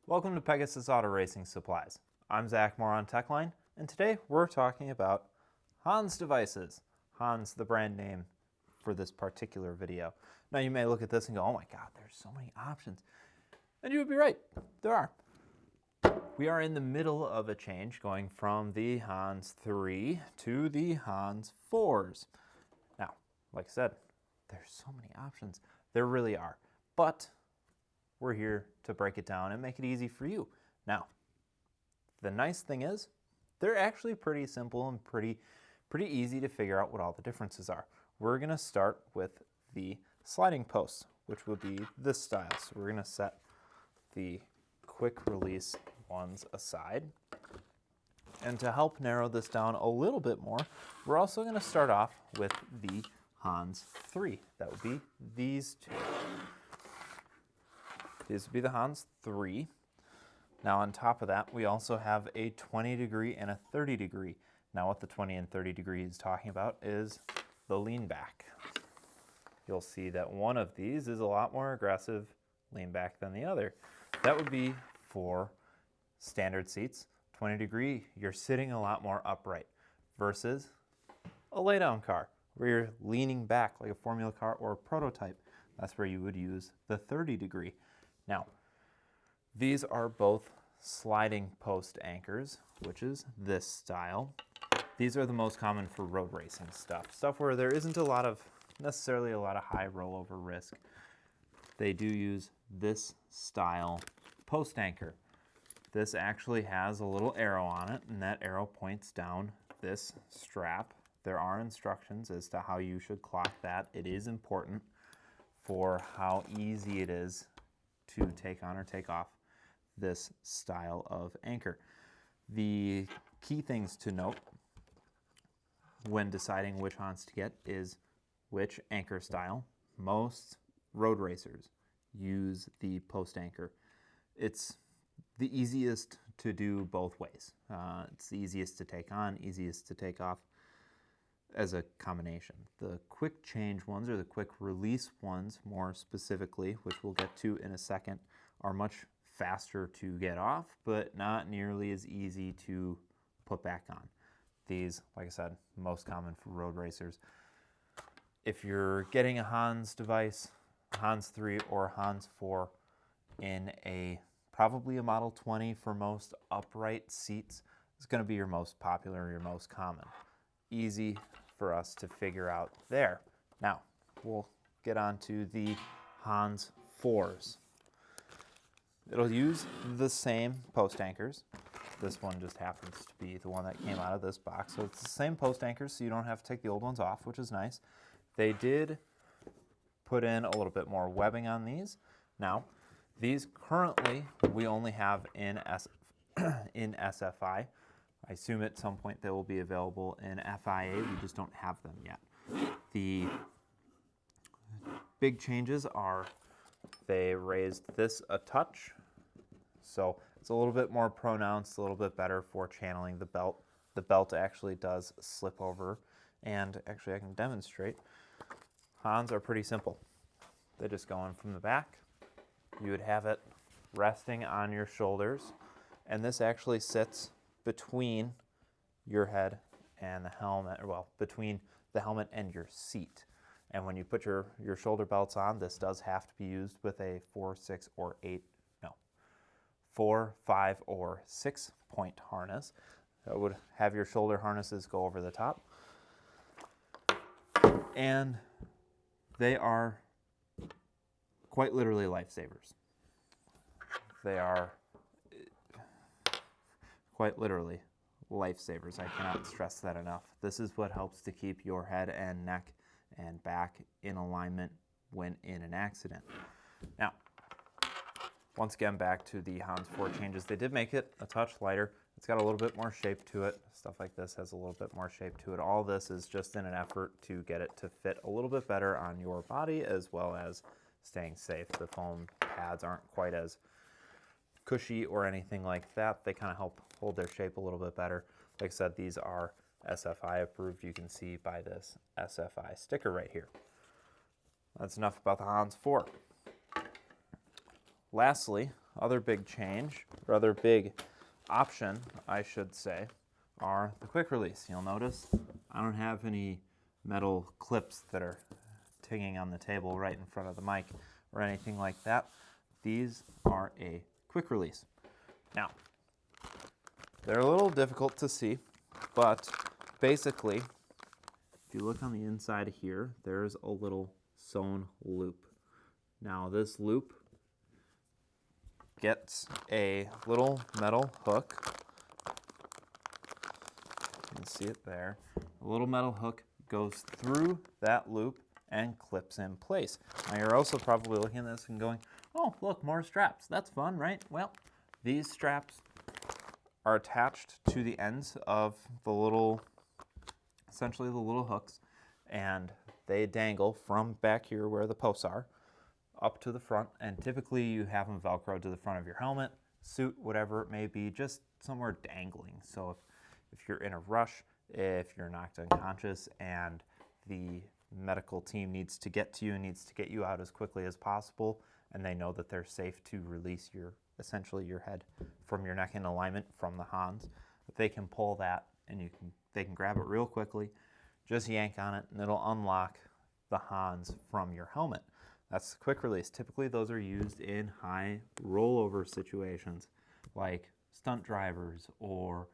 Welcome to Pegasus Auto Racing Supplies. I'm Zach Moore on TechLine, and today we're talking about HANS devices. HANS, the brand name for this particular video. Now you may look at this and go, oh my God, there's so many options. And you would be right, there are. We are in the middle of a change going from the HANS 3 to the HANS 4s. Now, like I said, there's so many options. There really are. But we're here to break it down and make it easy for you. Now, the nice thing is, they're actually pretty simple and pretty easy to figure out what all the differences are. We're gonna start with the sliding posts, which would be this style. So we're gonna set the quick release ones aside. And to help narrow this down a little bit more, we're also gonna start off with the HANS 3. That would be these two. These would be the HANS 3. Now on top of that, we also have a 20 degree and a 30 degree. Now what the 20 and 30 degree is talking about is the lean back. You'll see that one of these is a lot more aggressive lean back than the other. That would be for standard seats. 20 degree, you're sitting a lot more upright versus a lay down car where you're leaning back like a Formula car or a prototype. That's where you would use the 30 degree. Now, these are both sliding post anchors, which is this style. These are the most common for road racing stuff where there isn't necessarily a lot of high rollover risk. They do use this style post anchor. This actually has a little arrow on it, and that arrow points down this strap. There are instructions as to how you should clock that. It is important for how easy it is to take on or take off this style of anchor. The key things to note when deciding which HANS to get is which anchor style. Most road racers use the post anchor. It's the easiest to do both ways. It's the easiest to take on, easiest to take off as a combination. The quick change ones, or the quick release ones more specifically, which we'll get to in a second, are much faster to get off, but not nearly as easy to put back on. These, like I said, most common for road racers. If you're getting a HANS device, HANS 3 or HANS 4 in probably a Model 20 for most upright seats, it's going to be your most popular, your most common. Easy for us to figure out there. Now, we'll get on to the HANS 4s. It'll use the same post anchors. This one just happens to be the one that came out of this box. So it's the same post anchors, so you don't have to take the old ones off, which is nice. They did put in a little bit more webbing on these. Now, these currently we only have in SFI. I assume at some point they will be available in FIA. We just don't have them yet. The big changes are they raised this a touch. So it's a little bit more pronounced, a little bit better for channeling the belt. The belt actually does slip over, and actually I can demonstrate. HANS are pretty simple. They just go in from the back. You would have it resting on your shoulders, and this actually sits between your head and the helmet, or well, between the helmet and your seat. And when you put your shoulder belts on, this does have to be used with a 4, 5, or 6 point harness. That would have your shoulder harnesses go over the top. And they are quite literally lifesavers. They are quite literally lifesavers. I cannot stress that enough. This is what helps to keep your head and neck and back in alignment when in an accident. Now, once again, back to the HANS 4 changes. They did make it a touch lighter. It's got a little bit more shape to it. Stuff like this has a little bit more shape to it. All this is just in an effort to get it to fit a little bit better on your body, as well as staying safe. The foam pads aren't quite as cushy or anything like that. They kind of help hold their shape a little bit better. Like I said, these are SFI approved. You can see by this SFI sticker right here. That's enough about the HANS 4. Lastly, other big change, or other big option, I should say, are the quick release. You'll notice I don't have any metal clips that are tinging on the table right in front of the mic or anything like that. These are a quick release. Now, they're a little difficult to see, but basically, if you look on the inside here, there's a little sewn loop. Now this loop gets a little metal hook. You can see it there. A little metal hook goes through that loop and clips in place. Now you're also probably looking at this and going, oh, look, more straps. That's fun, right? Well, these straps are attached to the ends of the little, essentially the little hooks, and they dangle from back here where the posts are up to the front, and typically you have them velcroed to the front of your helmet, suit, whatever it may be, just somewhere dangling. So if you're in a rush, if you're knocked unconscious and the medical team needs to get to you, needs to get you out as quickly as possible, and they know that they're safe to release essentially your head from your neck in alignment from the HANS, they can pull that and they can grab it real quickly, just yank on it, and it'll unlock the HANS from your helmet. That's the quick release. Typically those are used in high rollover situations like stunt drivers, or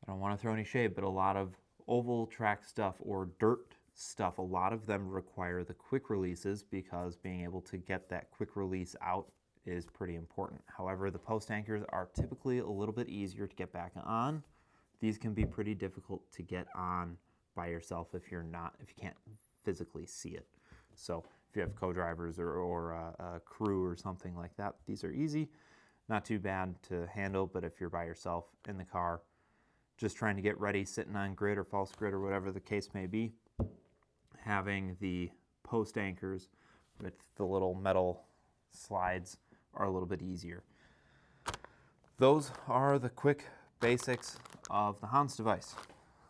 I don't want to throw any shade, but a lot of oval track stuff or dirt stuff, a lot of them require the quick releases because being able to get that quick release out is pretty important. However, the post anchors are typically a little bit easier to get back on. These can be pretty difficult to get on by yourself if you can't physically see it. So if you have co-drivers or a crew or something like that, these are easy, not too bad to handle. But if you're by yourself in the car, just trying to get ready, sitting on grid or false grid or whatever the case may be, having the post anchors with the little metal slides are a little bit easier. Those are the quick basics of the HANS device.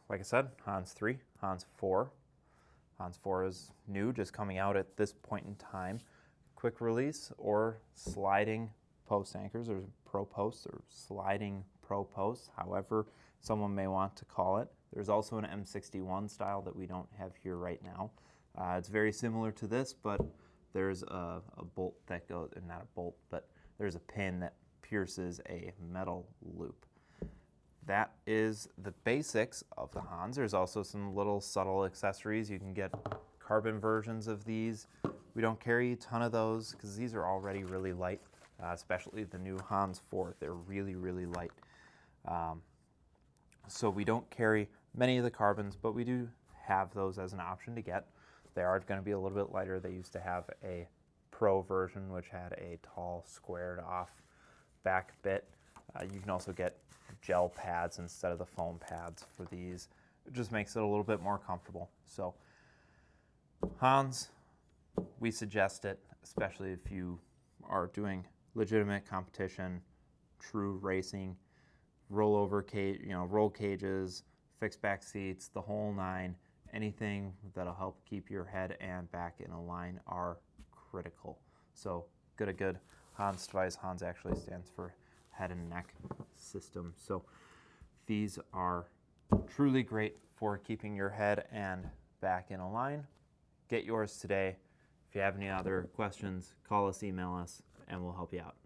Like I said, HANS 3, HANS 4. HANS 4 is new, just coming out at this point in time. Quick release or sliding post anchors, or pro posts, or sliding pro posts, however someone may want to call it. There's also an M61 style that we don't have here right now. It's very similar to this, but there's a bolt that goes, not a bolt, but there's a pin that pierces a metal loop. That is the basics of the HANS. There's also some little subtle accessories. You can get carbon versions of these. We don't carry a ton of those because these are already really light, especially the new HANS 4. They're really, really light. So we don't carry many of the carbons, but we do have those as an option to get. They are going to be a little bit lighter. They used to have a Pro version, which had a tall, squared off back bit. You can also get gel pads instead of the foam pads for these. It just makes it a little bit more comfortable. So HANS, we suggest it, especially if you are doing legitimate competition, true racing, rollover cage, roll cages, fixed back seats, the whole nine. Anything that'll help keep your head and back in a line are critical. So get a good HANS device. HANS actually stands for head and neck system. So these are truly great for keeping your head and back in a line. Get yours today. If you have any other questions, call us, email us, and we'll help you out.